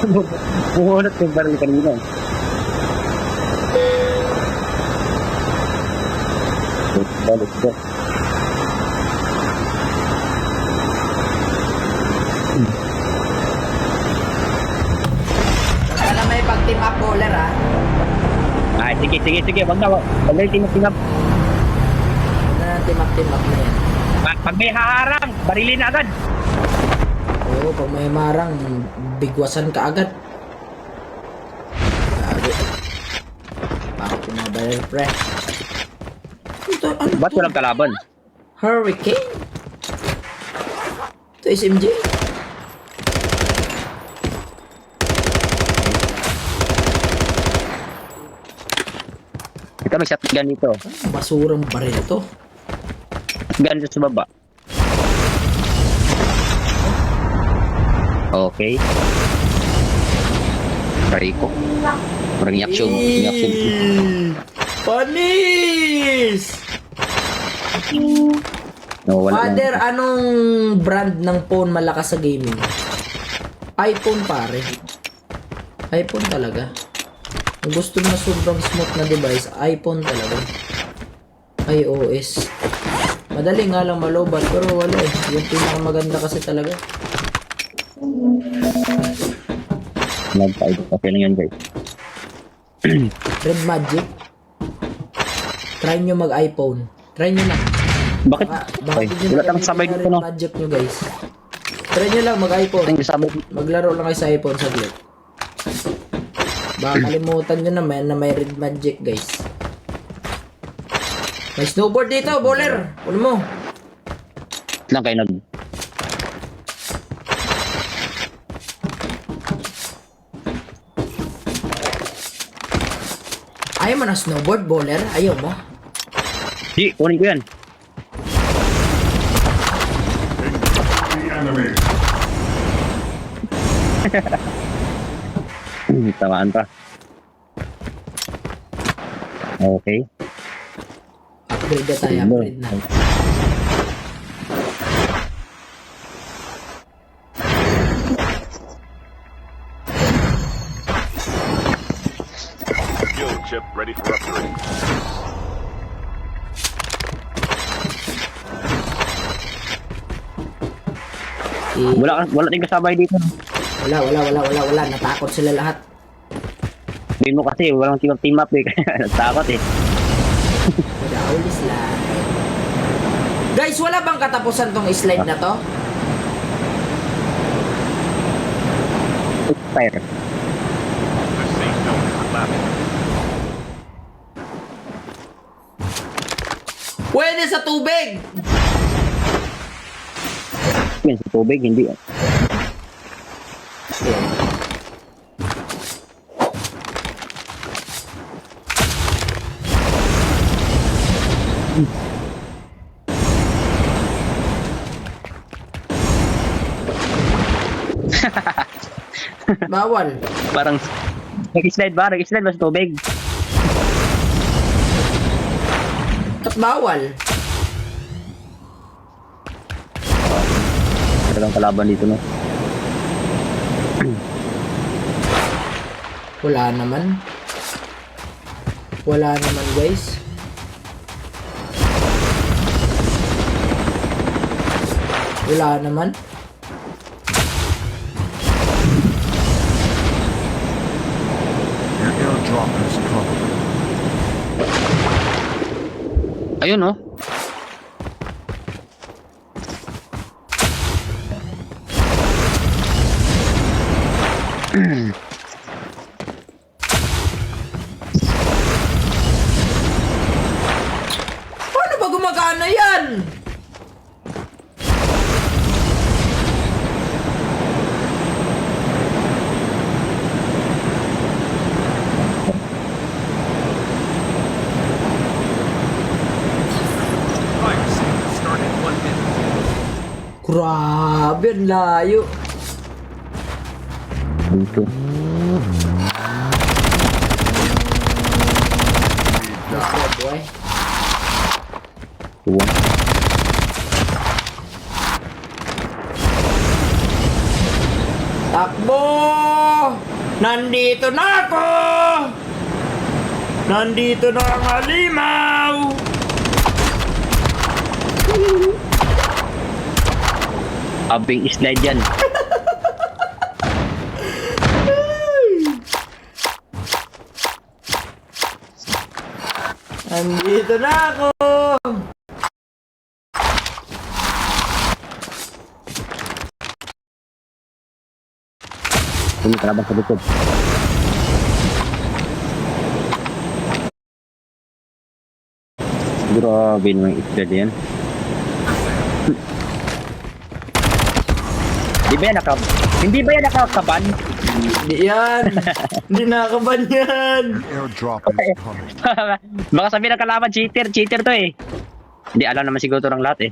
Bumunot yung baril kanina. Let's go. Sana may pag-team up bowler ha. Ay, sige. Wag na. Wag na yung tinap. Team up na yan. Pag may haharang, barilin na agad. Oo, pag may marang, bigwasan ka agad. Grabe. Bakit yung mga baril, pre? Ito, ano Ba't to? walang kalaban? Hurricane? Ito SMG? Ito may shotgun dito. Basurang baril to. Shotgun dito sa baba. Okay. Try ko. Parang yaksyon. Panis! No, wala Father, lang. anong brand ng phone malakas sa gaming? iPhone pare. iPhone talaga. Kung gusto mo sobrang smooth na device, iPhone talaga. iOS. Madali nga lang malobat, pero wala eh. Yung pinakamaganda kasi talaga. Nag-5. Okay lang yan, guys. Red Magic. Try nyo mag-iPhone. Try nyo lang. Bakit? Baka Okay. hindi nyo Wala tayong gamitin sabay na dito, Red no? Magic nyo guys. Try nyo lang mag-iPhone. Ang sabay dito. Maglaro lang kayo sa iPhone saglit. Baka kalimutan nyo naman na may Red Magic guys. May snowboard dito, bowler. Ano mo? Lang kayo nag... Ayaw mo ng snowboard, bowler? Ayaw mo? Di, kunin ko yan. The enemy. Tamaan pa. Okay. Upgrade na tayo, upgrade na. Skill chip ready for upgrade. Wala tayong kasabay dito. Wala. Natakot sila lahat. Sabihin mo kasi, walang team up eh. Kaya natakot eh. Daulis lang. Guys, wala bang katapusan tong slide na to? Fire. The safe zone is collapsing. Pwede sa tubig! Yan, sa tubig, hindi. Bawal. Parang, nag-slide ba? Nag-slide ba sa tubig? At bawal. Talagang kalaban dito, no? Wala naman. Wala naman guys. Wala naman. Your airdrop is coming. Ayun, no? Paano ba gumagana yan? Fire sale start in 1 minute. Grabe, ang layo. Dito. Oh boy. Tuwang. Takbo! Nandito na ako! Nandito na ang halimaw! Abing slide yan. Nandito na ako! Hindi kalaban sa likod. Grabe naman yung slide yan. Hindi ba yan nakakaban? Hindi yan! Hindi nakakaban yan! Airdrop is coming. Baka sabihin ng kalaban, cheater to eh. Hindi, alam naman siguro to ng lahat eh.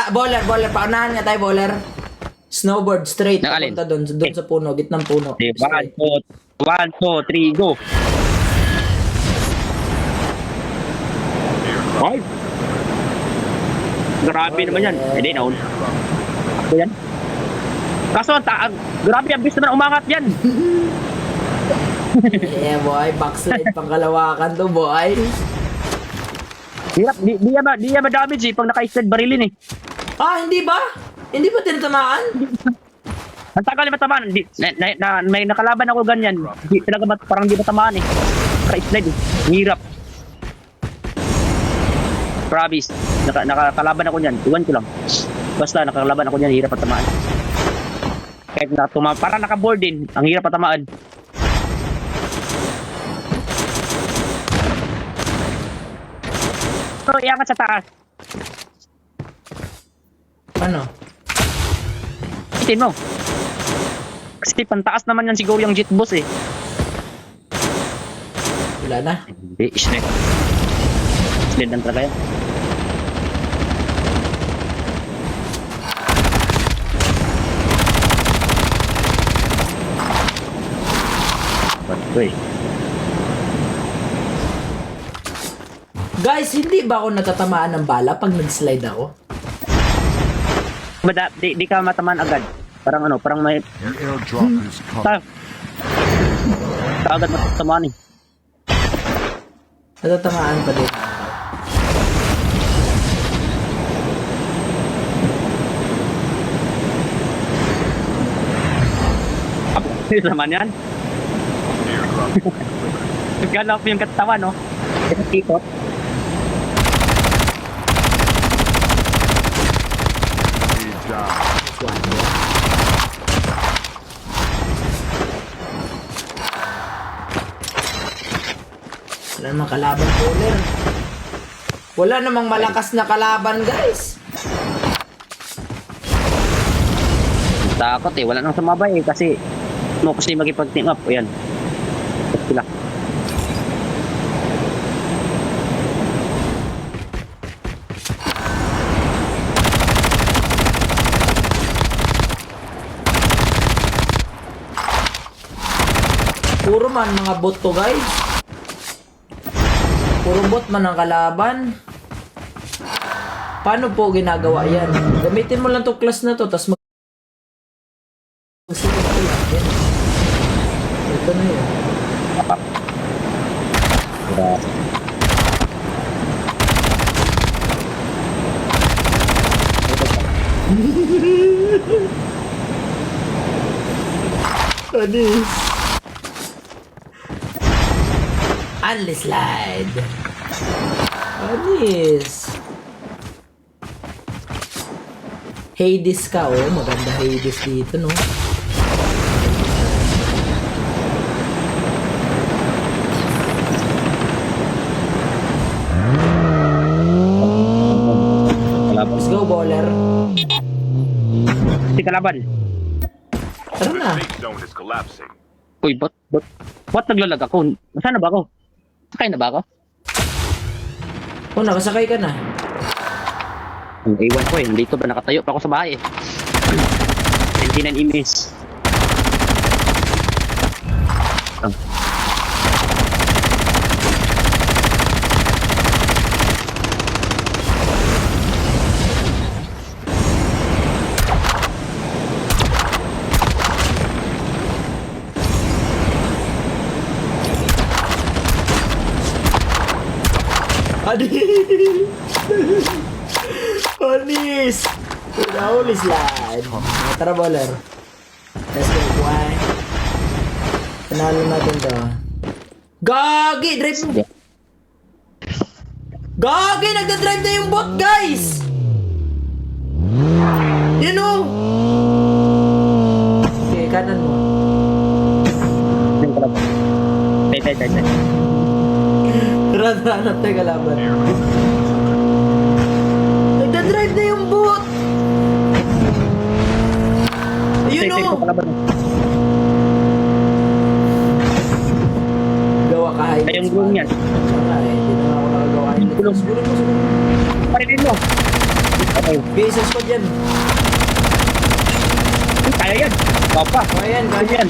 Bowler, paunahan nga tayo, bowler. Snowboard, straight, Ng alin? papunta doon sa puno, gitnang puno. Okay, Straight. 1, 2, 3, go! Ay! Grabe naman yan. Hindi, naun. Ako yan. Kaso, grabe, ang bilis naman umangat yan. Yeah, boy, backslide pang kalawakan to, boy. Hirap, di yan ma-damage eh, pag naka-slide barilin eh. Hindi ba? Hindi ba tinatamaan? Ang tagal na matamaan. May nakalaban ako ganyan. Di, talaga parang di matamaan eh. Naka-slide eh. Hirap. Promise. Nakakalaban ako niyan. Iwan ko lang. Basta nakakalaban ako niyan, hirap patamaan. Kahit parang naka-board din. Ang hirap patamaan. So, iangat sa taas. Ano? Itin mo. Kasi pantaas naman yan siguro yung jet boss eh. Wala na. Hindi, slide. Slide lang talaga yan. Ba't eh? Guys, hindi ba ako natatamaan ng bala pag nag-slide ako? Di ka matamaan agad. Parang may An airdrop is coming. agad matatamaan eh. Natatamaan pa din. Ano naman yan? Galap yung katawan, no? Ikot. Be down. Wala namang kalaban, bowler. Wala namang malakas na kalaban, guys. Takot eh, wala nang sumabay eh kasi magipag-team up. Ayan. Sila. Puro man mga bot to, guys. Puro bot man ang kalaban. Paano po ginagawa yan? Gamitin mo lang to class na to, tas magsilip ko lang. Yan. Ito na yun. Grabe. Anis. Unli slide. Anis. Hades ka, oh. Maganda Hades dito, no? Kalaban. Let's go, bowler. Si kalaban. Tara na. Safe zone is collapsing. Uy, ba't naglalag ako? Nasaan na ba ako? Sakay na ba ako? Oh, nakasakay ka na. Ang iwan ko eh, dito ba nakatayo pa ako sa bahay eh. 29 imis. Anis! Anis! Pinahuli slide. Tara, baller. Let's go, boy. Panalo natin to. Gagi! Drive mo! Gagi! Nagda-drive na yung bot, guys! Yun o! Okay, kanan mo. Yung kalaban. Tay. Hanap tayo kalaban. Nagda-drive na yung bot! Ayun Tay, o! kalaban. Gawa ka highlights. Ay, yung gulong yan. Siya nga eh, hindi na ako nakagawa highlights. Gulong. Gulong mo. Parin mo. Okay. BSS squad yan. Kaya yan. Papa. Kaya yan, kaya Kaya yan.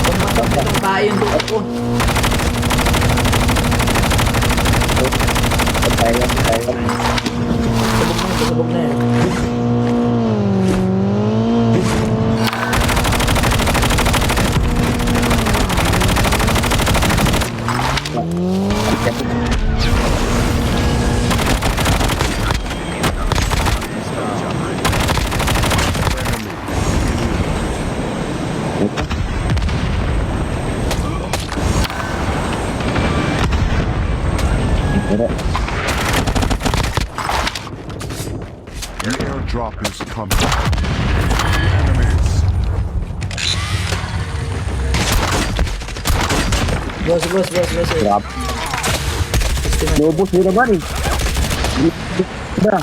Pagmatok itong kaya yung tutok ko. Kaya yan. Sabog na yan. The airdrop is coming. Enemies. Boss. Grab. Lubos mo naman eh. Diba?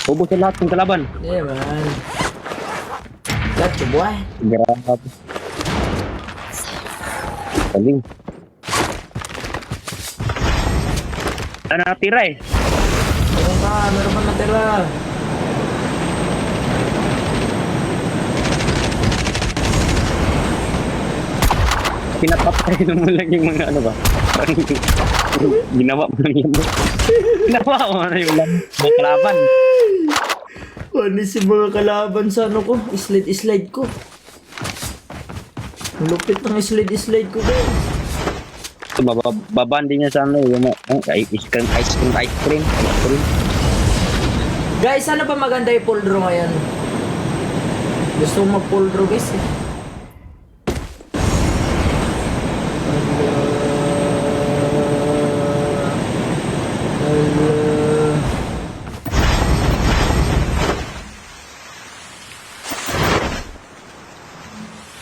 Ubos sa lahat ng kalaban. Yeah, man. Got you, boy. Grabe. Galing. Ano natira eh? Meron pa natira. Pinapatay mo lang yung mga ano ba? Parang ginawa mo lang yan. Ginawa mo na yung lang. Mga kalaban. Ano si mga kalaban sa ano ko? Slide ko. Ang lupit ng slide ko, guys. Babandi niya sa ano yung ice cream. Guys, ano ba maganda yung pull draw ngayon? Gusto mo mag-pull draw, guys eh.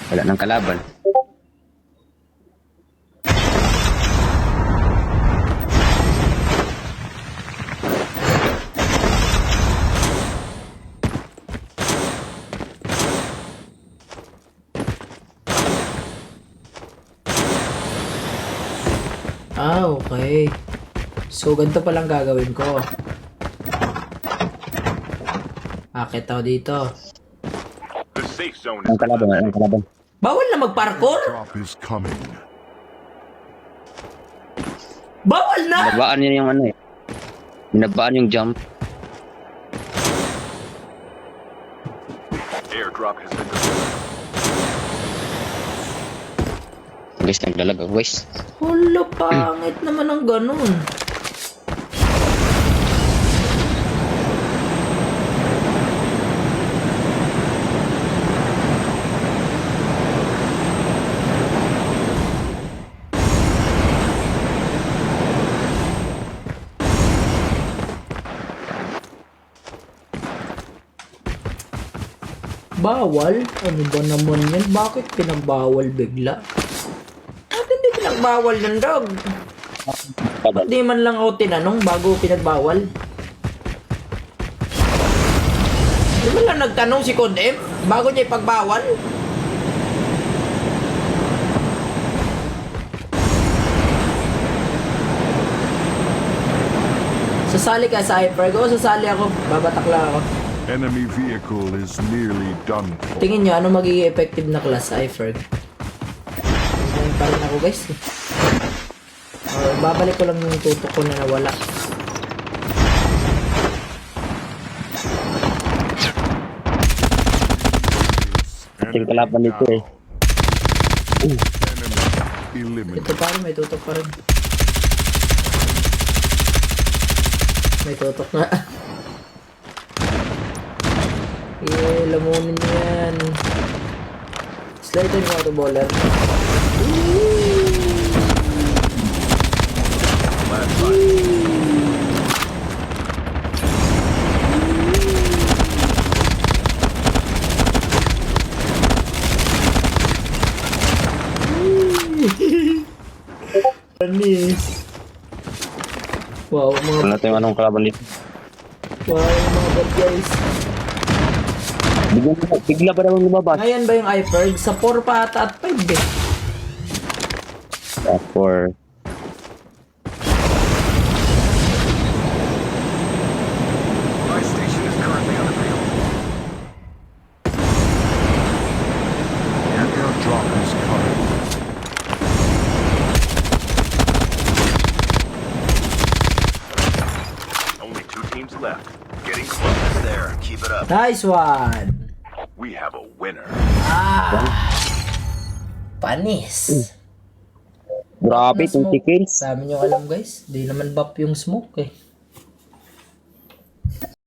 Wala nang kalaban. Okay. So, ganito palang gagawin ko. Akit ako dito. The safe zone Ang is kalaban. Bawal na mag-parkour? Drop is coming. Bawal na! Binabaan niya yung ano eh. Binabaan yung jump. Airdrop has been delivered. Guys, naglalag ako guys. Hala, pangit naman ang ganun. Bawal? Ano ba naman yan? Bakit pinagbawal bigla? At hindi pinagbawal yan, dog. Hindi man lang ako tinanong bago pinagbawal. Di ba lang nagtanong si Codem bago niya ipagbawal? Sasali ka sa Hyper. Go, sasali ako. Babatak lang ako. Enemy vehicle is nearly done for. Tingin nyo, ano magiging effective na class Hyper? Ganyan pa rin ako, guys. Babalik ko lang yung tutok ko na nawala. Ating kalaban dito eh. Enemy Ito eliminated. pa rin, may tutok pa rin. May tutok nga. Lamunin mo yan. Slide yung auto baller. Panis. Wow, mga Wala tayong anong kalaban dito. wow, mga bad guys. Bigla ba naman lumabas? Ngayon ba yung iPerg? Sa 4 pa ata at 5 eh. For My station is currently unavailable. An airdrop is coming. Only 2 teams left. Getting close there. Keep it up. Nice one! We have a winner. Panis! grabe, 20 kills. Dami nyo alam guys, di naman buff yung smoke eh.